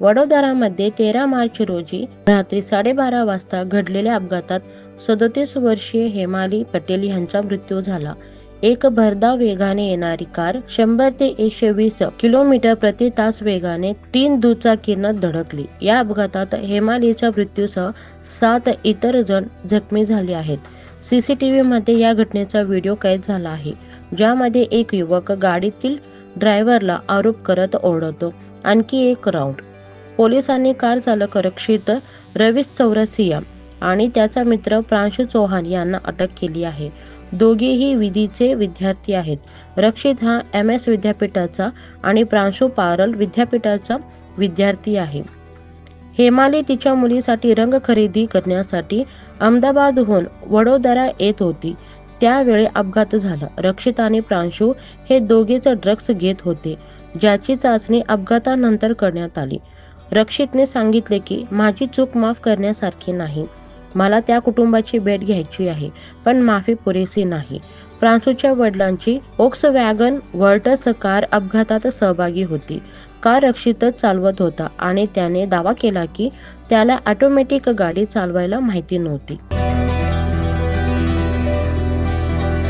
वडोदरामध्ये 13 मार्च रोजी रात्री 12:30 वाजता घडलेल्या अपघातात 37 वर्षीय हेमाली पटेल यांचा मृत्यू झाला. एक भरधाव वेगाने येणारी कार 100 ते 120 किलोमीटर प्रति तास वेगाने 3 दुचाकींना धडकली. या अपघातात हेमालीच्या मृत्यूसह 7 इतर जण जखमी झाले आहेत. CCTV मध्ये या घटनेचा व्हिडिओ कैद झाला आहे, ज्यामध्ये एक युवक गाडीतील ड्रायव्हरला आरोप करत ओरडतो, आणखी एक राऊंड. पोलिसांनी कार चालक रक्षित रवीश चौरसिया आणि त्याचा मित्र प्रांशु चौहान यांना अटक केली आहे. दोघेही विधीचे विद्यार्थी आहेत. रक्षित हा MS विद्यापीठाचा आणि प्रांशु पारल विद्यापीठाचा विद्यार्थी आहे. हेमाली तिच्या मुलीसाठी रंग खरेदी करण्यासाठी अहमदाबादहून वडोदरा येत होती. त्यावेळी अपघात झाला. रक्षित आणि प्रांशु हे दोघेच ड्रग्ज घेत होते, ज्याची चाचणी अपघातानंतर करण्यात आली. रक्षितने सांगितले की माझी चूक माफ करण्यासारखी नाही. मला त्या कुटुंबाची भेट घ्यायची आहे, पण माफी पुरेसी नाही. प्रांशुच्या वडिलांची व्होक्सवॅगन व्हर्टस कार अपघातात सहभागी होती. कार रक्षितच चालवत होता आणि त्याने दावा केला की त्याला ऑटोमॅटिक गाडी चालवायला माहिती नव्हती.